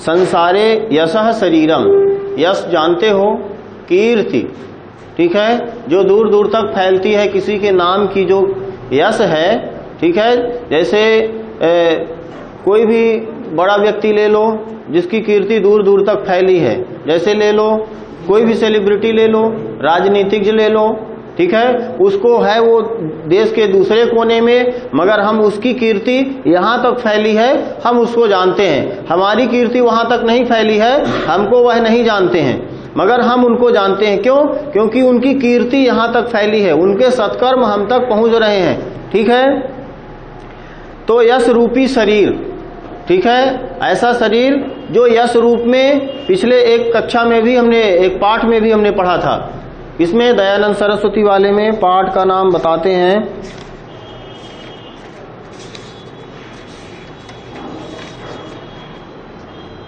संसारे यशः शरीरम, यश जानते हो, कीर्ति, ठीक है, जो दूर दूर तक फैलती है, किसी के नाम की जो यश है, ठीक है। जैसे कोई भी बड़ा व्यक्ति ले लो जिसकी कीर्ति दूर दूर तक फैली है, जैसे ले लो कोई भी सेलिब्रिटी ले लो, राजनीतिज्ञ ले लो, ठीक है, उसको है वो देश के दूसरे कोने में, मगर हम उसकी कीर्ति यहाँ तक फैली है, हम उसको जानते हैं। हमारी कीर्ति वहाँ तक नहीं फैली है, हमको वह नहीं जानते हैं, मगर हम उनको जानते हैं। क्यों? क्योंकि उनकी कीर्ति यहाँ तक फैली है, उनके सत्कर्म हम तक पहुँच रहे हैं, ठीक है। तो यश रूपी शरीर, ठीक है, ऐसा शरीर जो यश रूप में पिछले एक कक्षा में भी हमने, एक पाठ में भी हमने पढ़ा था। इसमें दयानंद सरस्वती वाले में पाठ का नाम बताते हैं,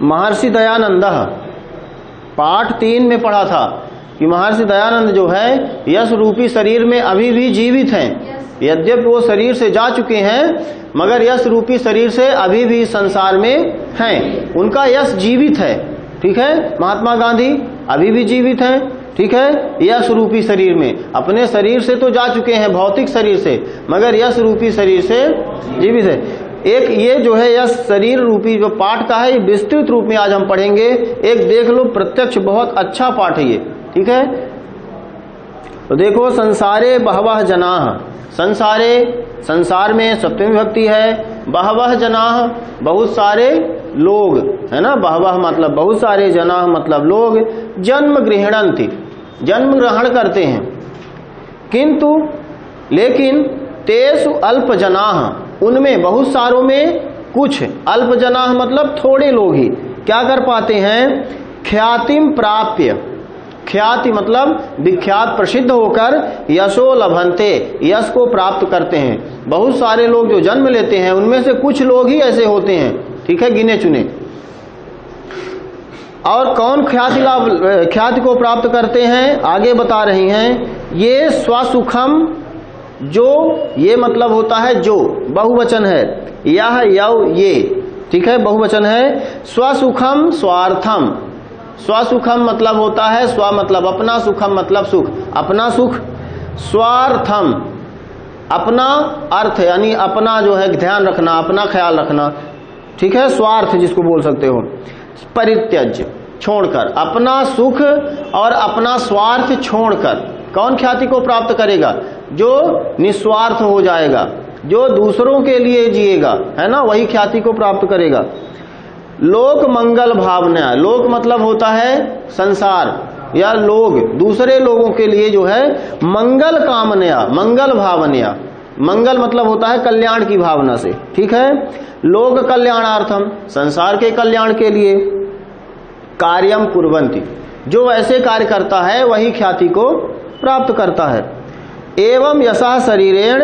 महर्षि दयानंद। पाठ 3 में पढ़ा था कि महर्षि दयानंद जो है यश रूपी शरीर में अभी भी जीवित हैं। यद्यपि वो शरीर से जा चुके हैं, मगर यश रूपी शरीर से अभी भी संसार में हैं, उनका यश जीवित है, ठीक है। महात्मा गांधी अभी भी जीवित हैं, ठीक है, यश रूपी शरीर में। अपने शरीर से तो जा चुके हैं, भौतिक शरीर से, मगर यश रूपी शरीर से जीवित है। एक ये जो है यश शरीर रूपी जो पाठ का है, ये विस्तृत रूप में आज हम पढ़ेंगे। एक देख लो प्रत्यक्ष, बहुत अच्छा पाठ है ये, ठीक है। तो देखो, संसारे बहवह जनाः, संसारे, संसार में सप्तमी विभक्ति है, बहवह जनाः बहुत सारे लोग, है ना, बहवह मतलब बहुत सारे, जनाः मतलब लोग, जन्म गृह्णन्ति जन्म ग्रहण करते हैं, किंतु लेकिन तेषु अल्प जनाः उनमें बहुत सारों में कुछ, अल्प जनाः मतलब थोड़े लोग ही क्या कर पाते हैं, ख्यातिम प्राप्य, ख्याति मतलब विख्यात प्रसिद्ध होकर, यशो लभन्ते यश को प्राप्त करते हैं। बहुत सारे लोग जो जन्म लेते हैं उनमें से कुछ लोग ही ऐसे होते हैं, ठीक है, गिने चुने। और कौन ख्याति को प्राप्त करते हैं, आगे बता रही हैं, ये स्वसुखम, जो ये मतलब होता है जो, बहुवचन है, यह यौ ये, ठीक है, बहुवचन है। स्वसुखम स्वार्थम, स्वसुखम मतलब होता है, स्व मतलब अपना, सुखम मतलब सुख, अपना सुख, स्वार्थम अपना अर्थ यानी अपना जो है ध्यान रखना, अपना ख्याल रखना, ठीक है, स्वार्थ जिसको बोल सकते हो। परित्यज्य छोड़कर, अपना सुख और अपना स्वार्थ छोड़कर कौन ख्याति को प्राप्त करेगा, जो निस्वार्थ हो जाएगा, जो दूसरों के लिए जिएगा, है ना, वही ख्याति को प्राप्त करेगा। लोक मंगल भावना, लोक मतलब होता है संसार या लोग, दूसरे लोगों के लिए जो है मंगल कामनया, मंगल भावनया, मंगल मतलब होता है कल्याण की भावना से, ठीक है। लोक कल्याणार्थम संसार के कल्याण के लिए, कार्यम कुर्वन्ति जो ऐसे कार्य करता है वही ख्याति को प्राप्त करता है। एवं यशः शरीरेण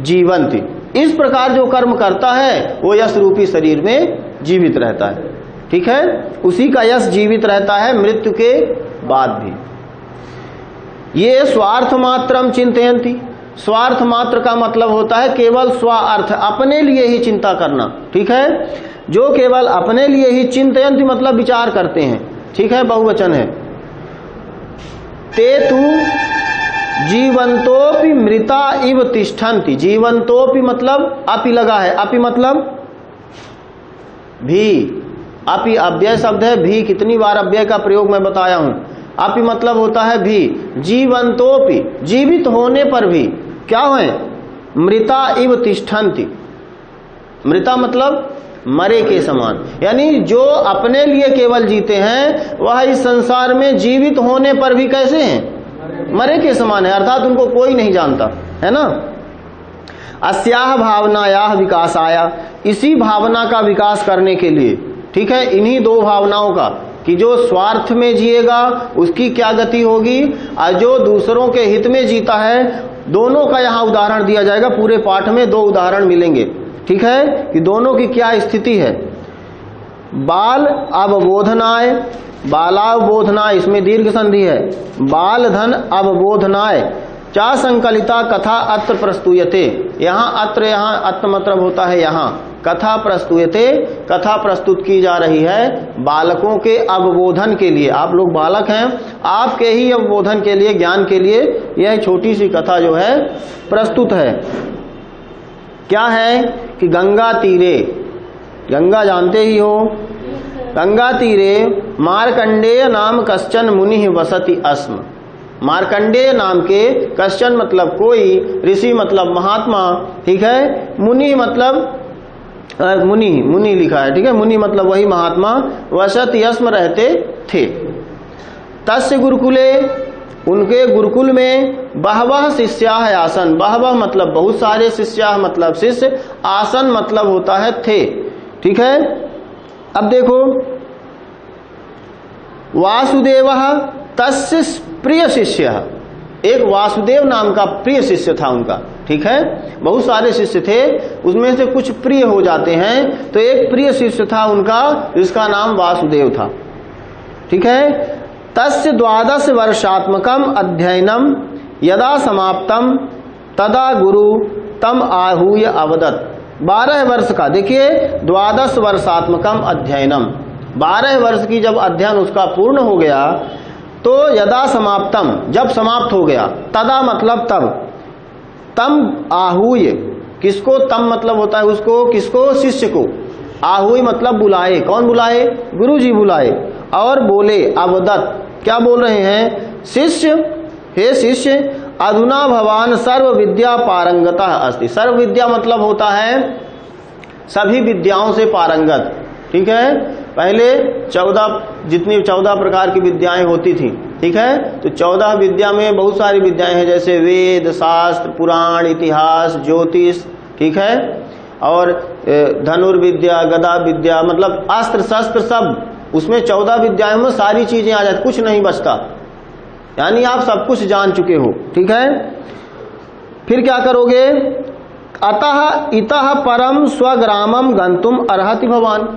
जीवन्ति, इस प्रकार जो कर्म करता है वो यश रूपी शरीर में जीवित रहता है, ठीक है, उसी का यश जीवित रहता है मृत्यु के बाद भी। ये स्वार्थ मात्रम चिंतयन्ति, स्वार्थ मात्र का मतलब होता है केवल स्व अर्थ, अपने लिए ही चिंता करना, ठीक है, जो केवल अपने लिए ही, चिंतयन्ति मतलब विचार करते हैं, ठीक है, बहुवचन है। ते तु जीवंतोपि मृता इव तिष्ठन्ति, जीवंतोपि मतलब अपि लगा है, अपि मतलब भी, अपि अव्यय शब्द है, भी कितनी बार अव्यय का प्रयोग मैं बताया हूं। अपि मतलब होता है भी, जीवंतोपि जीवित होने पर भी क्या है, मृता इव तिष्ठन्ति, मृता मतलब मरे के समान, यानी जो अपने लिए केवल जीते हैं वह इस संसार में जीवित होने पर भी कैसे हैं, मरे के समान है, अर्थात उनको कोई नहीं जानता, है ना। अस्याह भावनायाह विकासाया, इसी भावना का विकास करने के लिए, ठीक है, इन्हीं दो भावनाओं का, कि जो स्वार्थ में जिएगा उसकी क्या गति होगी और जो दूसरों के हित में जीता है, दोनों का यहाँ उदाहरण दिया जाएगा। पूरे पाठ में 2 उदाहरण मिलेंगे, ठीक है, कि दोनों की क्या स्थिति है। बाल अवबोधनाय, बालावबोधनाय, इसमें दीर्घ संधि है, बाल धन अवबोधनाय चा संकलिता कथा अत्र प्रस्तुयते, यहाँ अत्र, यहाँ अत्र मतलब होता है यहाँ, कथा प्रस्तुयते, कथा प्रस्तुत की जा रही है बालकों के अवबोधन के लिए। आप लोग बालक हैं, आपके ही अवबोधन के लिए, ज्ञान के लिए यह छोटी सी कथा जो है प्रस्तुत है। क्या है कि गंगा तीरे, गंगा जानते ही हो, गंगा तीरे मार्कंडेय नाम कश्चन मुनि वसति अस्म। मार्कंडेय नाम के, कश्चन मतलब कोई, ऋषि मतलब महात्मा, ठीक है, मुनि मतलब मुनि लिखा है, ठीक है, मुनि मतलब वही महात्मा, वसति अस्म रहते थे। तस्य गुरुकुले, उनके गुरुकुल में बहवह शिष्याः आसन, बहवह मतलब बहुत सारे, शिष्याः मतलब शिष्य, आसन मतलब होता है थे, ठीक है। अब देखो, वासुदेवः तस्य प्रिय शिष्य, एक वासुदेव नाम का प्रिय शिष्य था उनका, ठीक है। बहुत सारे शिष्य थे, उसमें से कुछ प्रिय हो जाते हैं, तो एक प्रिय शिष्य था उनका जिसका नाम वासुदेव था, ठीक है। तस्य 12 वर्षात्मकम अध्ययनम यदा समाप्तम तदा गुरु तम आहूय अवदत्। 12 वर्ष का, देखिए 12 वर्षात्मकम अध्ययनम, 12 वर्ष की जब अध्ययन उसका पूर्ण हो गया, तो यदा समाप्तम, जब समाप्त हो गया, तदा मतलब तब, तम आहूय, किसको, तम मतलब होता है उसको, किसको, शिष्य को, आहूय मतलब बुलाए, कौन बुलाए, गुरु जी बुलाए, और बोले अवदत्, क्या बोल रहे हैं, शिष्य, हे शिष्य, अधुना भवान सर्व विद्या पारंगतः अस्ति। सर्व विद्या मतलब होता है सभी विद्याओं से पारंगत, ठीक है। पहले 14 प्रकार की विद्याएं होती थी, ठीक है। तो 14 विद्या में बहुत सारी विद्याएं हैं, जैसे वेद, शास्त्र, पुराण, इतिहास, ज्योतिष, ठीक है, और धनुर्विद्या, गदा विद्या, मतलब अस्त्र शस्त्र सब, उसमें 14 विद्याओं में सारी चीजें आ जाती, कुछ नहीं बचता, यानी आप सब कुछ जान चुके हो, ठीक है। फिर क्या करोगे, अतः इतः परम स्वग्रामम गंतुम अर्हति भवान।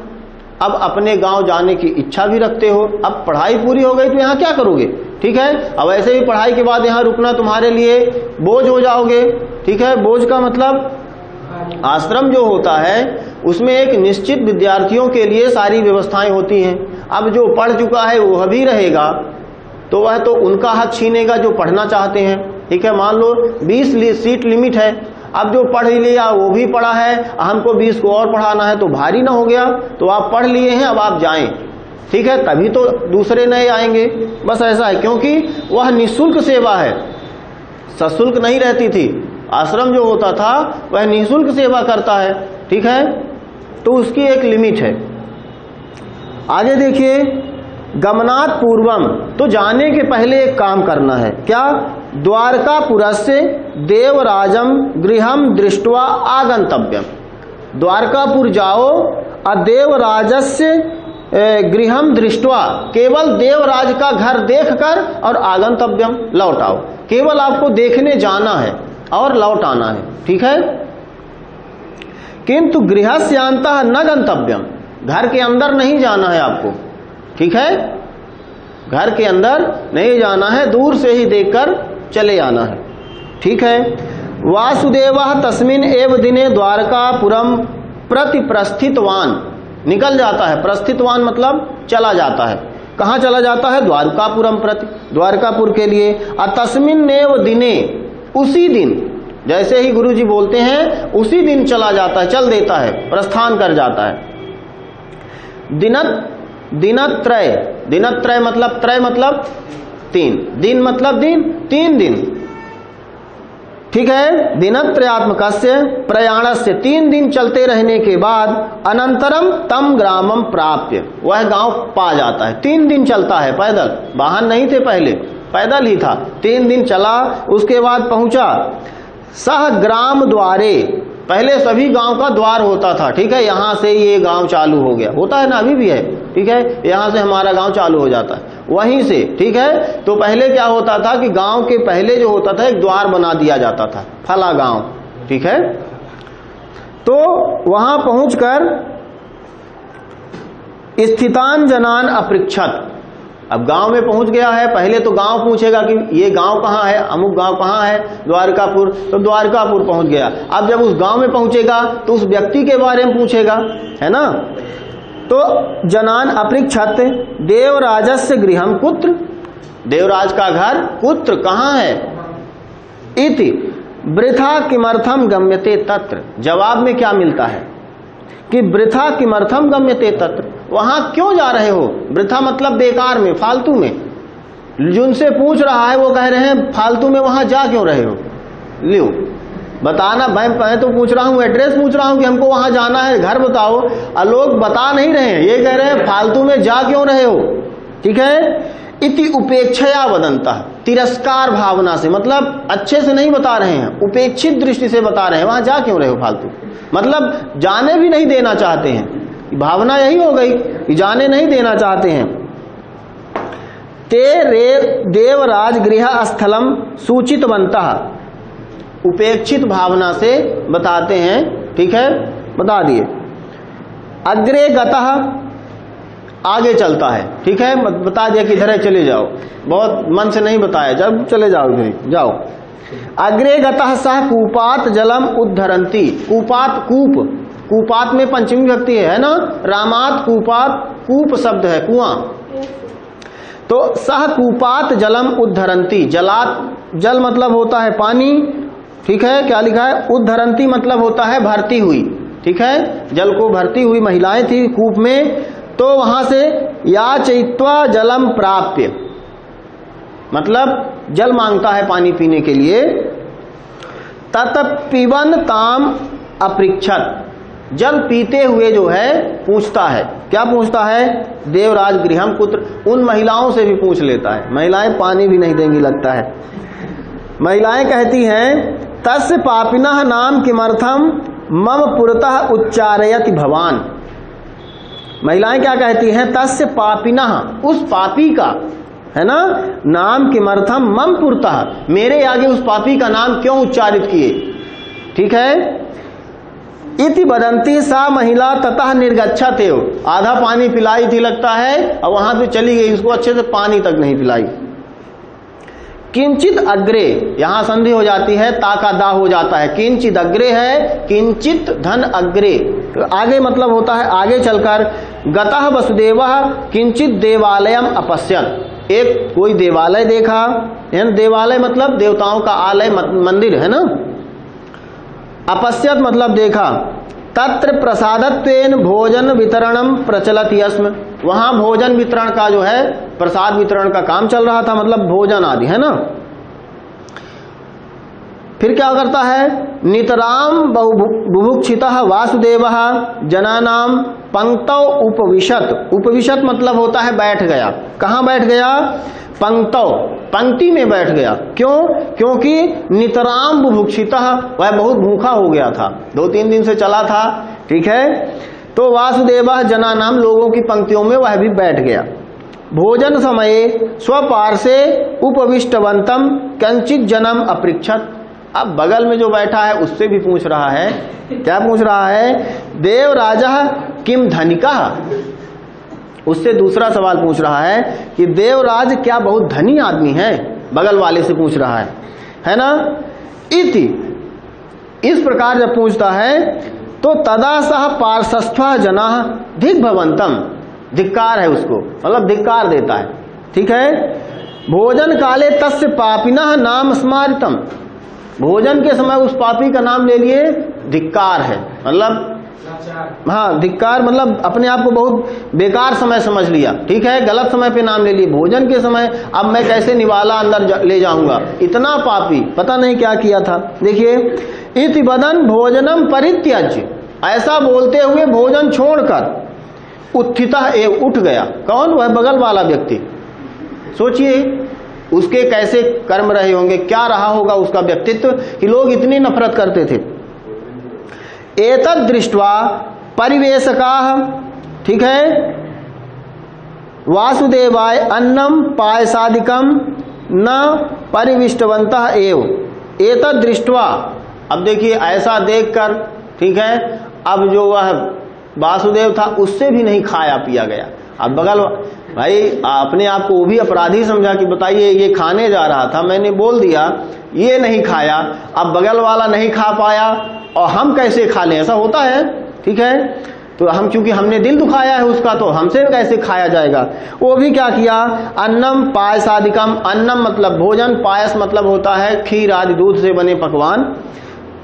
अब अपने गांव जाने की इच्छा भी रखते हो, अब पढ़ाई पूरी हो गई तो यहाँ क्या करोगे, ठीक है। अब ऐसे भी पढ़ाई के बाद यहाँ रुकना तुम्हारे लिए बोझ हो जाओगे, ठीक है। बोझ का मतलब आश्रम जो होता है उसमें एक निश्चित विद्यार्थियों के लिए सारी व्यवस्थाएं होती हैं। अब जो पढ़ चुका है वह भी रहेगा, तो वह तो उनका हक छीनेगा जो पढ़ना चाहते हैं, ठीक है। मान लो 20 सीट लिमिट है, अब जो पढ़ लिया वो भी पढ़ा है, हमको 20 को और पढ़ाना है, तो भारी ना हो गया, तो आप पढ़ लिए हैं, अब आप जाएं, ठीक है, तभी तो दूसरे नए आएंगे, बस ऐसा है। क्योंकि वह निःशुल्क सेवा है, सशुल्क नहीं रहती थी। आश्रम जो होता था वह निःशुल्क सेवा करता है, ठीक है, तो उसकी एक लिमिट है। आगे देखिए, गमनात् पूर्वम, तो जाने के पहले एक काम करना है, क्या, द्वारकापुरस्य देवराजम गृहम दृष्ट्वा आगंतव्यम। द्वारकापुर जाओ और देवराजस्य गृहम दृष्ट्वा, केवल देवराज का घर देखकर, और आगंतव्यम, लौट आओ। केवल आपको देखने जाना है और लौट आना है, ठीक है। किंतु गृहस्यांतः न गंतव्यम, घर के अंदर नहीं जाना है आपको, ठीक है, घर के अंदर नहीं जाना है, दूर से ही देखकर चले आना है, ठीक है। वासुदेवः तस्मिन् एव दिने द्वारकापुरम प्रति प्रस्थितवान, निकल जाता है, प्रस्थितवान मतलब चला जाता है, कहाँ चला जाता है, द्वारकापुरम प्रति, द्वारकापुर के लिए। तस्मिन् एव दिने, उसी दिन, जैसे ही गुरुजी बोलते हैं उसी दिन चला जाता है, चल देता है, प्रस्थान कर जाता है। दिनत्रय, दिनत्रय मतलब, त्रय मतलब 3, दिन मतलब दिन, 3 दिन, ठीक है। दिनत्रयात्मकस्य प्रयाणस्य, 3 दिन चलते रहने के बाद, अनंतरम तम ग्रामम प्राप्य, वह गांव पा जाता है। 3 दिन चलता है पैदल, वाहन नहीं थे पहले, पैदल ही था, 3 दिन चला, उसके बाद पहुंचा। सह ग्राम द्वारे, पहले सभी गांव का द्वार होता था, ठीक है, यहां से ये गांव चालू हो गया, होता है ना, अभी भी है, ठीक है, यहां से हमारा गांव चालू हो जाता है, वहीं से, ठीक है। तो पहले क्या होता था कि गांव के पहले जो होता था एक द्वार बना दिया जाता था, फला गांव, ठीक है। तो वहां पहुंचकर स्थितान जनान अपृच्छत, अब गांव में पहुंच गया है, पहले तो गांव पूछेगा कि ये गांव कहाँ है, अमुक गांव कहाँ है, द्वारकापुर, तो द्वारकापुर पहुंच गया। अब जब उस गांव में पहुंचेगा तो उस व्यक्ति के बारे में पूछेगा, है ना। तो जनान अपृच्छत देवराजस्य गृहम कुत्र, देवराज का घर कुत्र कहाँ है। इति वृथा किमर्थम गम्यते तत्र, जवाब में क्या मिलता है कि वृथा किमर्थम गम्यते तत्र, वहां क्यों जा रहे हो। वृथा मतलब बेकार में, फालतू में। जिनसे पूछ रहा है वो कह रहे हैं फालतू में वहां जा क्यों रहे हो। लियो बताना, मैं तो पूछ रहा हूं, एड्रेस पूछ रहा हूं कि हमको वहां जाना है, घर बताओ, और लोग बता नहीं रहे हैं, ये कह रहे हैं फालतू में जा क्यों रहे हो। ठीक है। इति उपेक्षया वदंतः, तिरस्कार भावना से, मतलब अच्छे से नहीं बता रहे हैं, उपेक्षित दृष्टि से बता रहे हैं, वहां जा क्यों रहे हो फालतू, मतलब जाने भी नहीं देना चाहते हैं। भावना यही हो गई कि जाने नहीं देना चाहते हैं। ते रे देवराज गृह स्थलम सूचितवन्तः, उपेक्षित भावना से बताते हैं। ठीक है, बता दिए। अग्रे गतः, आगे चलता है। ठीक है, बता दिया कि इधर है चले जाओ, बहुत मन से नहीं बताया, जब चले जाओ इधर जाओ। अग्रे गतः सह कूपात जलम उद्धरंती, कूपात कूप, कूपात में पंचमी विभक्ति है ना, रामात कूपात, कूप शब्द है कुआं, तो सह कूपात जलम उद्धरंती, जलात, जल मतलब होता है पानी। ठीक है, क्या लिखा है, उद्धरंती मतलब होता है भरती हुई। ठीक है, जल को भरती हुई महिलाएं थी कूप में, तो वहां से या चैत्वा जलम प्राप्य, मतलब जल मांगता है पानी पीने के लिए। तत पिबन ताम अपृच्छत, जल पीते हुए जो है पूछता है, क्या पूछता है, देवराज गृहम कुत्र, उन महिलाओं से भी पूछ लेता है। महिलाएं पानी भी नहीं देंगी लगता है। महिलाएं कहती हैं तस्य पापिनः नाम किमर्थम मम पुरतः उच्चारयति भवान, महिलाएं क्या कहती हैं, तस्य पापिनः, उस पापी का, है ना, नाम किमर्थम मम पुरतः, मेरे आगे उस पापी का नाम क्यों उच्चारित किए। ठीक है। इति बदंती सा महिला ततः निर्गच्छत, आधा पानी पिलाई थी लगता है और वहां से चली गई, उसको अच्छे से पानी तक नहीं पिलाई। किंचित अग्रे, यहां संधि हो जाती है, ता का दा हो जाता है, किंचित अग्रे है, किंचित धन अग्रे, आगे मतलब होता है आगे चलकर। गतः वसुदेवः किंचित देवालयम अपश्यत, एक कोई देवालय देखा, देवालय मतलब देवताओं का आलय मंदिर है ना। अपश्यत मतलब देखा। तत्र प्रसादत्वेन भोजन वितरणम प्रचलत यस्म, वहां भोजन वितरण का जो है, प्रसाद वितरण का काम चल रहा था, मतलब भोजन आदि, है ना। फिर क्या करता है, नितराम बुभुक्षितः वासुदेवः जनानाम पंक्तौ उपविशत, उपविशत मतलब होता है बैठ गया। कहां बैठ गया, पंक्तौ, पंक्ति में बैठ गया। क्यों, क्योंकि नितराम बुभुक्षितः, वह बहुत भूखा हो गया था, 2-3 दिन से चला था। ठीक है, तो वासुदेवः जनानाम, लोगों की पंक्तियों में वह भी बैठ गया। भोजन समये स्वपार्श्वे उपविष्टवंतम कंचित जनम अपृच्छत, अब बगल में जो बैठा है उससे भी पूछ रहा है, क्या पूछ रहा है, देवराजः किम धनिकः, उससे दूसरा सवाल पूछ रहा है कि देवराज क्या बहुत धनी आदमी है, बगल वाले से पूछ रहा है ना। इति, इस प्रकार जब पूछता है तो तदा सह पार्श्वस्थ जना दिग्भवंतम, धिक्कार है उसको, मतलब धिक्कार देता है। ठीक है। भोजन काले तस्य पापिनः नाम स्मारितम, भोजन के समय उस पापी का नाम ले लिए, धिक्कार है, मतलब हाँ, धिक्कार मतलब अपने आप को बहुत बेकार समय समझ लिया। ठीक है, गलत समय पे नाम ले लिए, भोजन के समय, अब मैं कैसे निवाला अंदर ले जाऊंगा, इतना पापी, पता नहीं क्या किया था। देखिए, इति बदन भोजनम परित्यज्य, ऐसा बोलते हुए भोजन छोड़कर उत्थितः एव, उठ गया। कौन, वह बगल वाला व्यक्ति। सोचिए उसके कैसे कर्म रहे होंगे, क्या रहा होगा उसका व्यक्तित्व कि लोग इतनी नफरत करते थे। एतद् दृष्ट्वा परिवेशकाः, ठीक है, वासुदेवाय अन्नम पायसादिकम न परिविष्टवन्तः एव, एतद् दृष्ट्वा, अब देखिए ऐसा देखकर, ठीक है, अब जो वह वासुदेव था उससे भी नहीं खाया पिया गया, अब बगल भाई अपने आप को वो भी अपराधी समझा कि बताइए ये खाने जा रहा था, मैंने बोल दिया, ये नहीं खाया, अब बगल वाला नहीं खा पाया और हम कैसे खा लें, ऐसा होता है। ठीक है, तो हम चूंकि हमने दिल दुखाया है उसका, तो हमसे कैसे खाया जाएगा। वो भी क्या किया, अन्नम पायसादिकम, अन्नम मतलब भोजन, पायस मतलब होता है खीर आदि दूध से बने पकवान,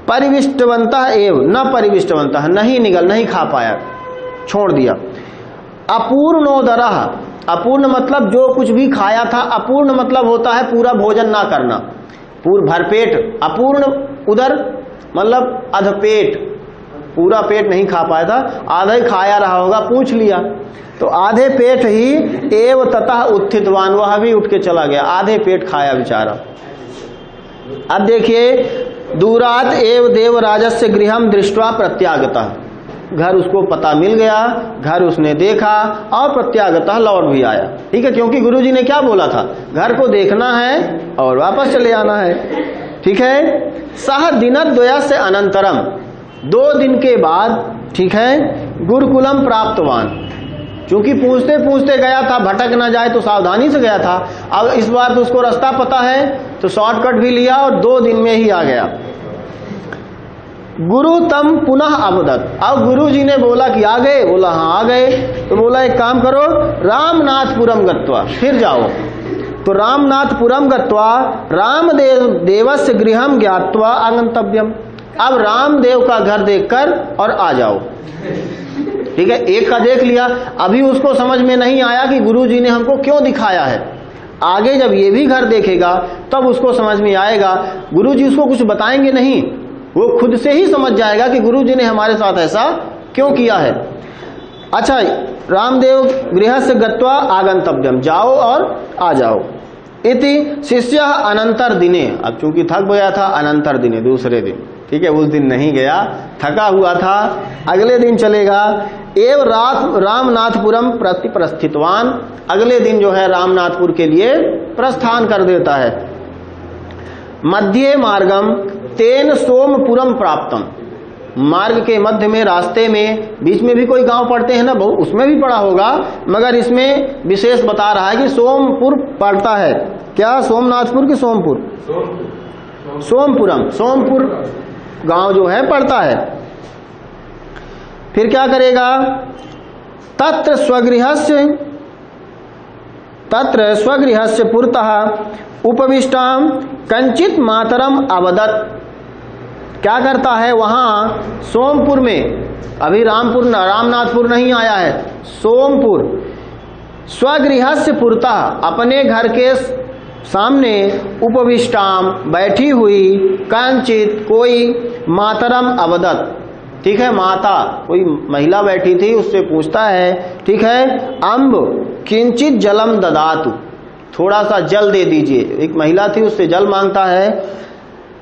परिविष्टवंता एव न परिविष्टवंता, नहीं खा पाया, छोड़ दिया। अपूर्णोदरः, अपूर्ण मतलब जो कुछ भी खाया था, अपूर्ण मतलब होता है पूरा भोजन ना करना, भरपेट, अपूर्ण उदर मतलब अधपेट, पूरा पेट नहीं खा पाया था, आधा ही खाया रहा होगा, पूछ लिया, तो आधे पेट ही एव ततः उत्थितवान, वह भी उठ के चला गया, आधे पेट खाया बेचारा। अब देखिए, दूरात एव देवराजस्य गृहम दृष्ट्वा प्रत्यागतः, घर उसको पता मिल गया, घर उसने देखा और प्रत्यागतः लौट भी आया। ठीक है, क्योंकि गुरुजी ने क्या बोला था, घर को देखना है और वापस चले आना है। ठीक है, सह दिनद्वयस्य अनंतरम, 2 दिन के बाद, ठीक है, गुरुकुलम प्राप्तवान, क्योंकि पूछते पूछते गया था, भटक ना जाए तो सावधानी से गया था, अब इस बार तो उसको रास्ता पता है तो शॉर्टकट भी लिया और 2 दिन में ही आ गया। गुरु तम पुनः अवदत, अब गुरु जी ने बोला कि आ गए, बोला हाँ आ गए, तो बोला एक काम करो, रामनाथपुरम गत्वा, फिर जाओ। तो रामनाथपुरम गत्वा रामदेव देवस्य गृहम ज्ञात्वा आगंतव्यम, अब रामदेव का घर देखकर और आ जाओ। ठीक है, एक का देख लिया, अभी उसको समझ में नहीं आया कि गुरुजी ने हमको क्यों दिखाया है, आगे जब ये भी घर देखेगा तब उसको समझ में आएगा। गुरुजी उसको कुछ बताएंगे नहीं, वो खुद से ही समझ जाएगा कि गुरुजी ने हमारे साथ ऐसा क्यों किया है। अच्छा, रामदेव गृह से गत्वा आगंतव्यम, जाओ और आ जाओ। इति शिष्य अनंतर दिने, अब चूंकि थक गया था, अनंतर दिने, दूसरे दिन। ठीक है, उस दिन नहीं गया, थका हुआ था, अगले दिन चलेगा। एव रामनाथपुरम प्रति प्रस्थितवान, अगले दिन जो है रामनाथपुर के लिए प्रस्थान कर देता है। मध्य मार्गम तेन सोमपुरम प्राप्तम, मार्ग के मध्य में, रास्ते में, बीच में भी कोई गांव पड़ते हैं ना, बहुत उसमें भी पड़ा होगा, मगर इसमें विशेष बता रहा है कि सोमपुर पड़ता है। क्या सोमनाथपुर की सोमपुर, सोमपुरम, सोमपुर गांव जो है पड़ता है। फिर क्या करेगा, तत्र स्वगृहस्य पुरतः उपविष्टाम कंचित मातरम अवदत्, क्या करता है वहां सोमपुर में, अभी रामनाथपुर नहीं आया है, सोमपुर, स्वगृहस्य पुरतः, अपने घर के सामने, उपविष्टाम, बैठी हुई, कंचित, कोई, मातरम अवदत्, ठीक है, माता, कोई महिला बैठी थी, उससे पूछता है, ठीक है, अम्ब किंचित जलम ददातु, थोड़ा सा जल दे दीजिए, एक महिला थी उससे जल मांगता है।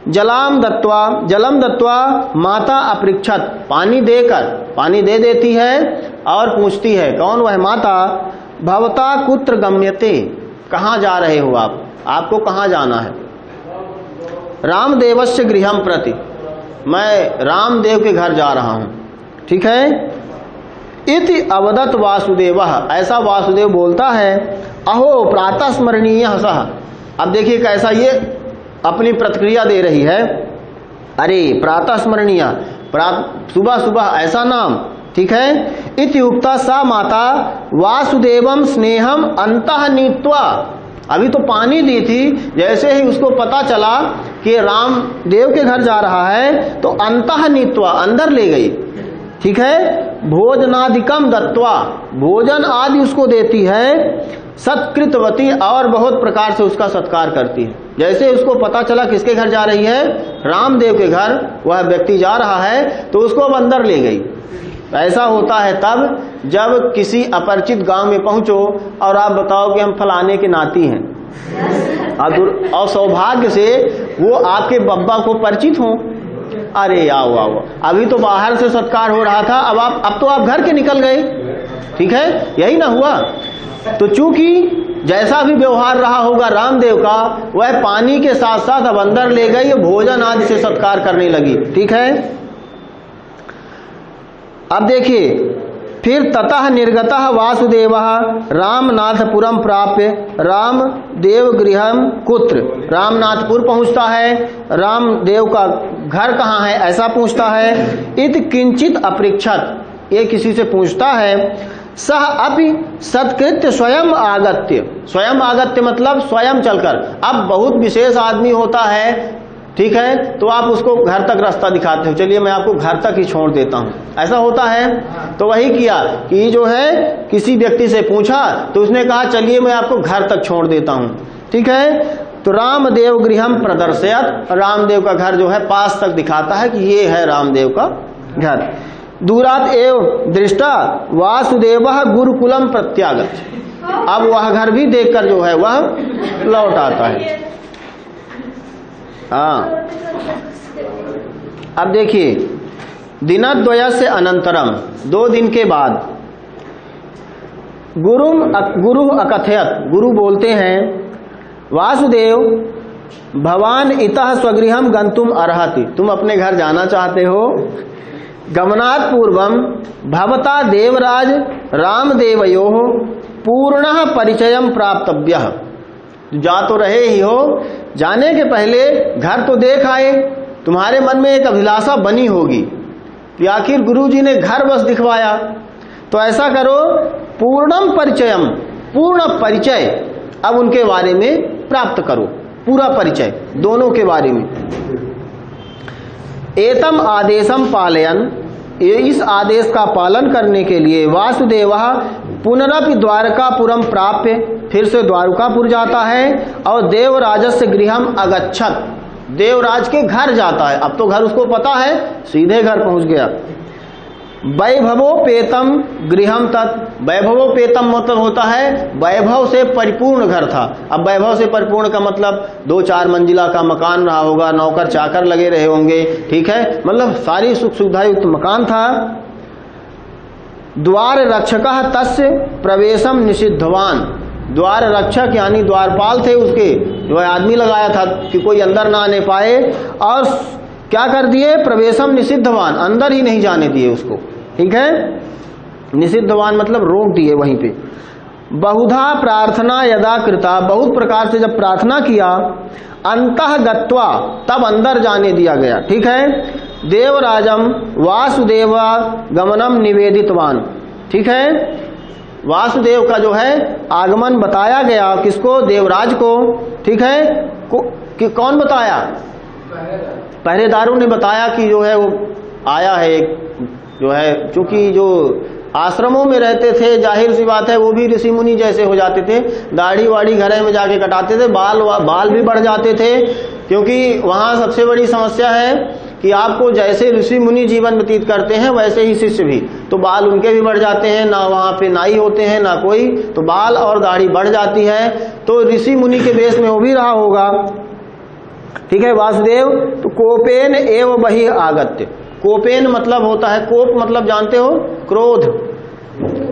जलम दत्वा माता अपृक्षत, पानी देकर, पानी दे देती है और पूछती है, कौन वह माता, भवता कुत्र गम्यते, कहाँ जा रहे हो आप, आपको कहाँ जाना है। रामदेवस्य गृहम प्रति, मैं रामदेव के घर जा रहा हूं। ठीक है, इति अवदत वासुदेव, ऐसा वासुदेव बोलता है। अहो प्रातः स्मरणीय सह, अब देखिए कैसा ये अपनी प्रतिक्रिया दे रही है। अरे प्रातः स्मरणीय, सुबह सुबह ऐसा नाम, ठीक है। इति उक्ता सा माता वासुदेवम स्नेहम अंतः नीत्वा, अभी तो पानी दी थी, जैसे ही उसको पता चला कि रामदेव के घर जा रहा है तो अंतः नीत्वा, अंदर ले गई। ठीक है, भोजनादिकम दत्वा, भोजन आदि उसको देती है। सत्कृतवती, और बहुत प्रकार से उसका सत्कार करती है। जैसे उसको पता चला किसके घर जा रही है, रामदेव के घर, वह व्यक्ति जा रहा है तो उसको अब अंदर ले गई। ऐसा होता है तब जब किसी अपरिचित गांव में पहुंचो और आप बताओ कि हम फलाने के नाती हैं, और सौभाग्य से वो आपके बब्बा को परिचित हो, अरे आओ आओ, अभी तो बाहर से सत्कार हो रहा था, अब तो आप घर के निकल गए। ठीक है, यही ना हुआ। तो चूंकि जैसा भी व्यवहार रहा होगा रामदेव का, वह पानी के साथ साथ अब अंदर ले गई, भोजन आदि से सत्कार करने लगी। ठीक है, अब देखिए फिर ततः निर्गतः वासुदेवः रामनाथपुरम प्राप्य रामदेव गृहम कुत्र, रामनाथपुर पहुंचता है। रामदेव का घर कहाँ है ऐसा पूछता है। इत किंचित अपृच्छत, ये किसी से पूछता है। सह अपि सत्कृत्य स्वयं आगत्य, स्वयं आगत्य मतलब स्वयं चलकर। अब बहुत विशेष आदमी होता है, ठीक है, तो आप उसको घर तक रास्ता दिखाते हो, चलिए मैं आपको घर तक ही छोड़ देता हूं, ऐसा होता है। तो वही किया कि जो है किसी व्यक्ति से पूछा तो उसने कहा चलिए मैं आपको घर तक छोड़ देता हूं, ठीक है। तो रामदेव गृहम प्रदर्शयत, रामदेव का घर जो है पास तक दिखाता है कि ये है रामदेव का घर। दूरात एव दृष्टा वासुदेवः गुरुकुलम प्रत्यागत, अब वह घर भी देखकर जो है वह लौट आता है। हाँ, अब देखिए, दिनद्वयस्य अनंतरम, 2 दिन के बाद, गुरु अकथयत, गुरु बोलते हैं, वासुदेव भवान इतः स्वगृहम गंतुम अर्हति, तुम अपने घर जाना चाहते हो। गमनात् पूर्वम भवता देवराज रामदेवयोः पूर्णः परिचयम प्राप्तव्यः, जा तो रहे ही हो, जाने के पहले घर तो देख आए, तुम्हारे मन में एक अभिलाषा बनी होगी कि आखिर गुरुजी ने घर बस दिखवाया, तो ऐसा करो पूर्णम परिचयम, पूर्ण परिचय अब उनके बारे में प्राप्त करो, पूरा परिचय दोनों के बारे में। एतम आदेशम पालयन, इस आदेश का पालन करने के लिए वासुदेवः पुनरपि द्वारकापुरम प्राप्य, फिर से द्वारकापुर जाता है और देवराजस्य गृहम अगच्छत, देवराज के घर जाता है। अब तो घर उसको पता है, सीधे घर पहुंच गया। वैभवोपेतम गृहम तत्, वैभवोपेतम मतलब होता है वैभव से परिपूर्ण घर था। अब वैभव से परिपूर्ण का मतलब 2-4 मंजिला का मकान रहा होगा, नौकर चाकर लगे रहे होंगे, ठीक है, मतलब सारी सुख सुविधा युक्त मकान था। द्वार रक्षकः तस्य प्रवेशम निषिद्धवान, द्वार रक्षक यानी द्वारपाल थे उसके, जो आदमी लगाया था कि कोई अंदर ना आने पाए, और क्या कर दिए, प्रवेशम निषिद्धवान, अंदर ही नहीं जाने दिए उसको, ठीक है। निषिद्धवान मतलब रोक दिए वहीं पे। बहुधा प्रार्थना यदा कृता, बहुत प्रकार से जब प्रार्थना किया, अंतः गत्वा, तब अंदर जाने दिया गया, ठीक है। देवराजम वासुदेवा गमनम निवेदितवान, ठीक है, वासुदेव का जो है आगमन बताया गया, किसको, देवराज को, ठीक है। कि कौन बताया, पहरेदारों ने बताया कि जो है वो आया है, जो है चूंकि जो आश्रमों में रहते थे, जाहिर सी बात है वो भी ऋषि मुनि जैसे हो जाते थे, दाढ़ी वाड़ी घरे में जाके कटाते थे, बाल भी बढ़ जाते थे, क्योंकि वहां सबसे बड़ी समस्या है कि आपको जैसे ऋषि मुनि जीवन व्यतीत करते हैं वैसे ही शिष्य भी, तो बाल उनके भी बढ़ जाते हैं, ना वहां पे नाई होते हैं ना कोई, तो बाल और दाढ़ी बढ़ जाती है, तो ऋषि मुनि के वेश में वो भी रहा होगा, ठीक है। वासुदेव तो कोपेन एव बहि आगत्य, कोपेन मतलब होता है, कोप मतलब जानते हो, क्रोध,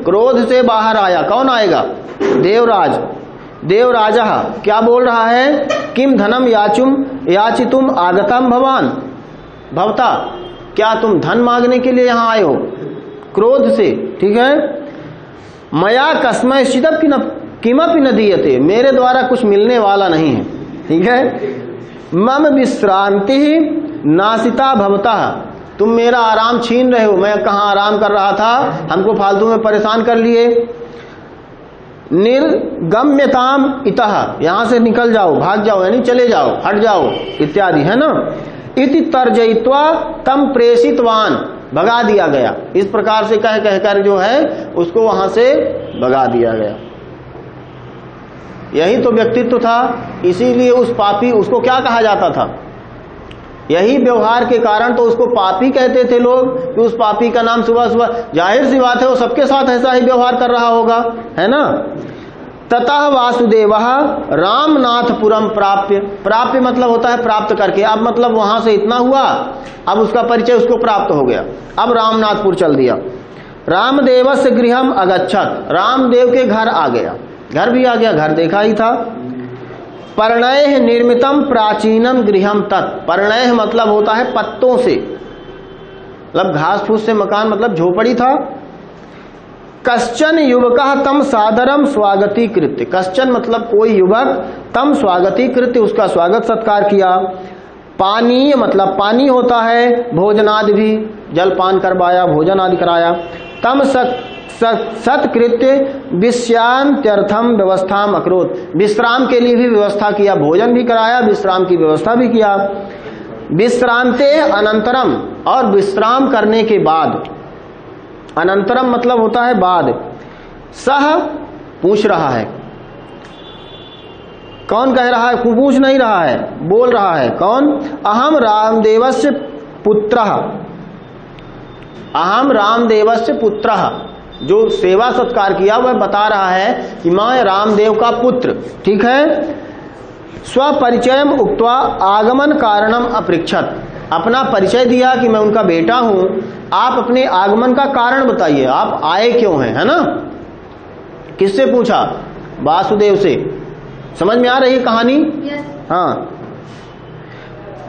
क्रोध से बाहर आया, कौन आएगा, देवराज। देवराजा क्या बोल रहा है, किम धनम याचितुम आगतम भवान भवता, क्या तुम धन मांगने के लिए यहां आए हो, क्रोध से, ठीक है। मया कस्मै शिदप किमपि न दीयते, मेरे द्वारा कुछ मिलने वाला नहीं है, ठीक है। मम विश्रांति नासिता भवता, तुम मेरा आराम छीन रहे हो, मैं कहाँ आराम कर रहा था, हमको फालतू में परेशान कर लिए। निर्गम्यताम इतः, यहां से निकल जाओ, भाग जाओ, यानी चले जाओ, हट जाओ इत्यादि, है ना। इति तर्जयित्वा तम प्रेषितवान, भगा दिया गया, इस प्रकार से कह कहकर जो है उसको वहां से भगा दिया गया। यही तो व्यक्तित्व था, इसीलिए उस पापी, उसको क्या कहा जाता था, यही व्यवहार के कारण तो उसको पापी कहते थे लोग, कि उस पापी का नाम सुबह सुबह, जाहिर सी बात है वो सबके साथ ऐसा ही व्यवहार कर रहा होगा, है ना। ततः वासुदेवः रामनाथपुरम प्राप्य, प्राप्य मतलब होता है प्राप्त करके, अब मतलब वहां से इतना हुआ, अब उसका परिचय उसको प्राप्त हो गया, अब रामनाथपुर चल दिया। रामदेवस्य गृहम अगच्छत, रामदेव के घर आ गया, घर भी आ गया, घर देखा ही था। पर्णय निर्मितम प्राचीनम गृहम तत्, पर्णय मतलब होता है पत्तों से, मतलब घास फूस से मकान, मतलब झोपड़ी था। कश्चन युवक तम सादरम स्वागतीकृत्य, कश्चन मतलब कोई युवक, तम स्वागतीकृत्य उसका स्वागत सत्कार किया। पानीय मतलब पानी होता है, भोजनादि भी जलपान करवाया, भोजन आदि कराया। तम सत्कृत्य विश्रांत्यर्थम व्यवस्थाम अकरोत, विश्राम के लिए भी व्यवस्था किया, भोजन भी कराया, विश्राम की व्यवस्था भी किया। विश्रांते अनंतरम, और विश्राम करने के बाद, अनंतरम मतलब होता है बाद। सह पूछ रहा है, कौन कह रहा है? पूछ नहीं रहा है, बोल रहा है। कौन? अहम रामदेवस्य पुत्रः, अहम रामदेवस्य पुत्रः, जो सेवा सत्कार किया वह बता रहा है कि मैं रामदेव का पुत्र। ठीक है। स्वपरिचयम उक्त्वा आगमन कारणम अपृच्छत, अपना परिचय दिया कि मैं उनका बेटा हूं। आप अपने आगमन का कारण बताइए, आप आए क्यों हैं, है ना? किससे पूछा? वासुदेव से। समझ में आ रही है कहानी? हाँ।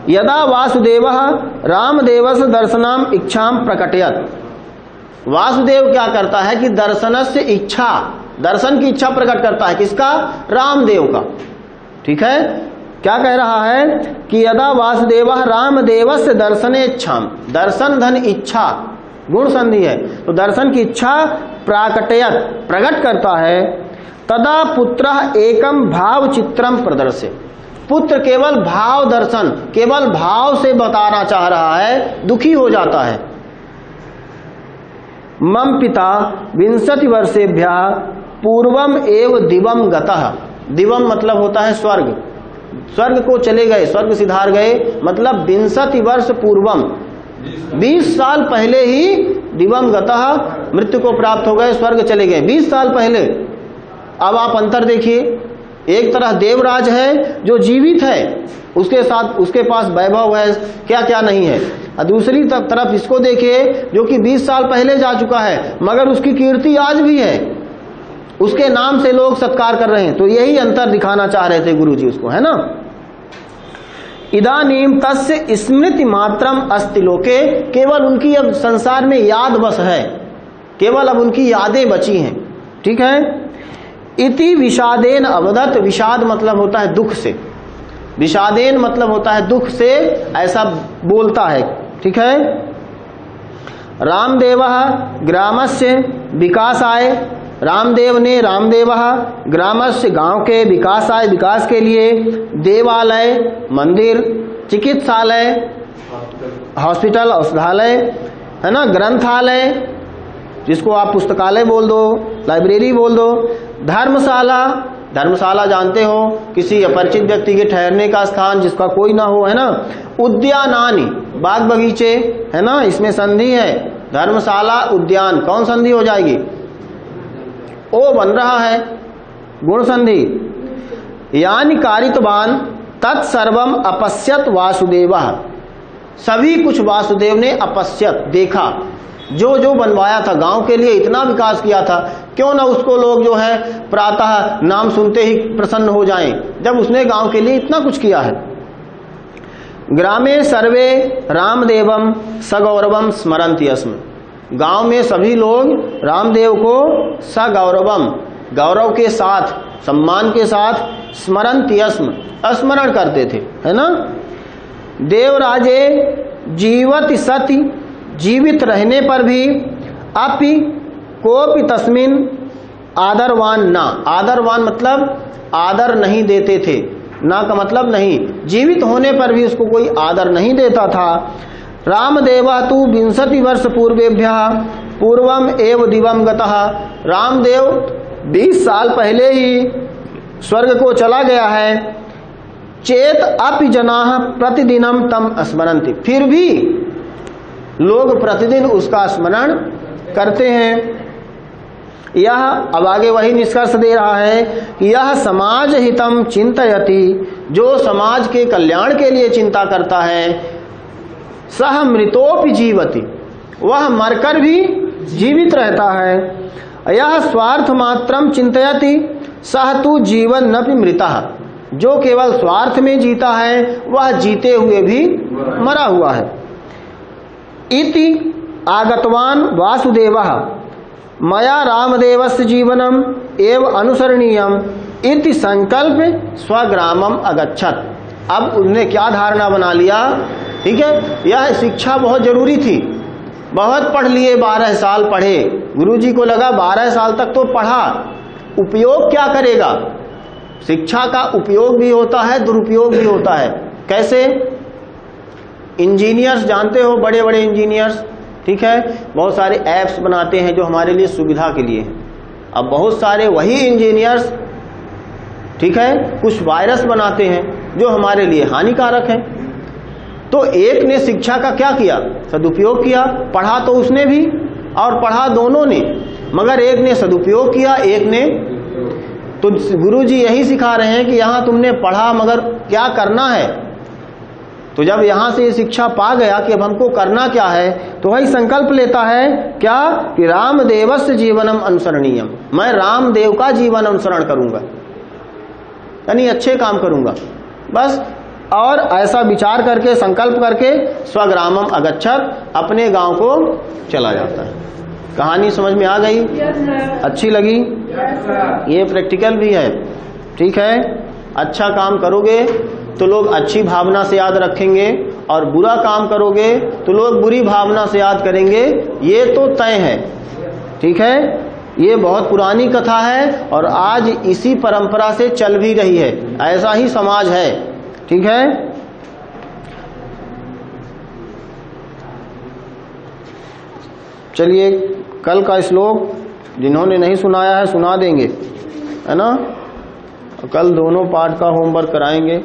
यदा वासुदेवः रामदेवस्य दर्शनाम इच्छाम प्रकटयत, वासुदेव क्या करता है कि दर्शनस्य इच्छा, दर्शन की इच्छा प्रकट करता है। किसका? रामदेव का। ठीक है। क्या कह रहा है कि यदा वासुदेवः रामदेवस्य दर्शने इच्छाम, दर्शन धन इच्छा, गुण संधि है, तो दर्शन की इच्छा प्राकटयत प्रकट करता है। तदा पुत्रः एकम भाव चित्रम प्रदर्शय, पुत्र केवल भाव दर्शन, केवल भाव से बताना चाह रहा है, दुखी हो जाता है। मम पिता 20 वर्षेभ्यः पूर्वम एव दिवम गतः, दिवम मतलब होता है स्वर्ग, स्वर्ग को चले गए, स्वर्ग सिधार गए, मतलब 20 वर्ष पूर्वम, 20 साल पहले ही दिवम गतः मृत्यु को प्राप्त हो गए, स्वर्ग चले गए 20 साल पहले। अब आप अंतर देखिए, एक तरह देवराज है जो जीवित है, उसके साथ उसके पास वैभव है, क्या क्या नहीं है, और दूसरी तरफ इसको देखिए जो कि 20 साल पहले जा चुका है, मगर उसकी कीर्ति आज भी है, उसके नाम से लोग सत्कार कर रहे हैं। तो यही अंतर दिखाना चाह रहे थे गुरुजी उसको, है ना? इदानीम तस्य स्मृति मात्रम अस्ति लोके, केवल उनकी अब संसार में याद बस है, केवल अब उनकी यादें बची हैं। ठीक है। इति विषादेन अवदत, विषाद मतलब होता है दुख से, विषादेन मतलब होता है दुख से, ऐसा बोलता है। ठीक है। रामदेवः ग्रामस्य विकासाय, रामदेव ने, रामदेवः ग्रामस्य गांव के विकासाय विकास के लिए, देवालय मंदिर, चिकित्सालय हॉस्पिटल औषधालय, है ना, ग्रंथालय जिसको आप पुस्तकालय बोल दो, लाइब्रेरी बोल दो, धर्मशाला, धर्मशाला जानते हो, किसी अपरिचित व्यक्ति के ठहरने का स्थान जिसका कोई ना हो, है ना, उद्यानानि बाग बगीचे, है ना, इसमें संधि है, धर्मशाला उद्यान, कौन संधि हो जाएगी? ओ बन रहा है, गुण संधि। यानी कारितवान तत्सर्वम अपश्यत वासुदेवः, सभी कुछ वासुदेव ने अपश्यत देखा, जो जो बनवाया था, गांव के लिए इतना विकास किया था, क्यों ना उसको लोग जो है प्रातः नाम सुनते ही प्रसन्न हो जाएं, जब उसने गांव के लिए इतना कुछ किया है। ग्रामे सर्वे रामदेवम सगौरवम स्मरन्ति अस्म, गांव में सभी लोग रामदेव को सगौरवम, गौरव के साथ, सम्मान के साथ, स्मरन्ति अस्म, स्मरण करते थे, है ना। देवराजे जीवति सति, जीवित रहने पर भी, अपि कोपि तस्मिन आदरवान ना, आदरवान मतलब आदर नहीं देते थे, ना का मतलब नहीं, जीवित होने पर भी उसको कोई आदर नहीं देता था। रामदेवा तु 20 वर्ष पूर्वेभ्यः पूर्वम एव दिवम गतः, रामदेव 20 साल पहले ही स्वर्ग को चला गया है। चेत अपि जनाः प्रतिदिनम तम स्मरन्ति, फिर भी लोग प्रतिदिन उसका स्मरण करते हैं। यह अब आगे वही निष्कर्ष दे रहा है कि यह समाज हितम चिंतयति, जो समाज के कल्याण के लिए चिंता करता है, सह मृतोपि जीवति, वह मरकर भी जीवित रहता है। यह स्वार्थ मात्रम चिंतयति सह तु जीवन नपि मृतः, जो केवल स्वार्थ में जीता है वह जीते हुए भी मरा हुआ है। इति आगतवान वासुदेवः, मया रामदेवस्य जीवनम एव अनुसरणीयम इति संकल्प स्वग्रामम अगच्छत। अब उसने क्या धारणा बना लिया, ठीक है, यह शिक्षा बहुत जरूरी थी, बहुत पढ़ लिए, 12 साल पढ़े, गुरुजी को लगा 12 साल तक तो पढ़ा, उपयोग क्या करेगा। शिक्षा का उपयोग भी होता है, दुरुपयोग भी होता है। कैसे? इंजीनियर्स जानते हो, बड़े बड़े इंजीनियर्स, ठीक है, बहुत सारे ऐप्स बनाते हैं जो हमारे लिए सुविधा के लिए। अब बहुत सारे वही इंजीनियर्स, ठीक है, कुछ वायरस बनाते हैं जो हमारे लिए हानिकारक हैं। तो एक ने शिक्षा का क्या किया, सदुपयोग किया, पढ़ा तो उसने भी और पढ़ा दोनों ने, मगर एक ने सदुपयोग किया, एक ने। तो गुरुजी यही सिखा रहे हैं कि यहां तुमने पढ़ा, मगर क्या करना है। तो जब यहां से ये शिक्षा पा गया कि अब हमको करना क्या है, तो वही संकल्प लेता है क्या कि रामदेवस्य जीवनम अनुसरणीयम, मैं रामदेव का जीवन अनुसरण करूंगा, यानी अच्छे काम करूंगा बस। और ऐसा विचार करके, संकल्प करके स्वग्रामम अगच्छत, अपने गांव को चला जाता है। कहानी समझ में आ गई? अच्छी लगी? ये प्रैक्टिकल भी है, ठीक है। अच्छा काम करोगे तो लोग अच्छी भावना से याद रखेंगे, और बुरा काम करोगे तो लोग बुरी भावना से याद करेंगे, ये तो तय है, ठीक है। ये बहुत पुरानी कथा है और आज इसी परंपरा से चल भी रही है, ऐसा ही समाज है, ठीक है। चलिए कल का श्लोक जिन्होंने नहीं सुनाया है सुना देंगे, है ना। कल दोनों पाठ का होमवर्क कराएंगे।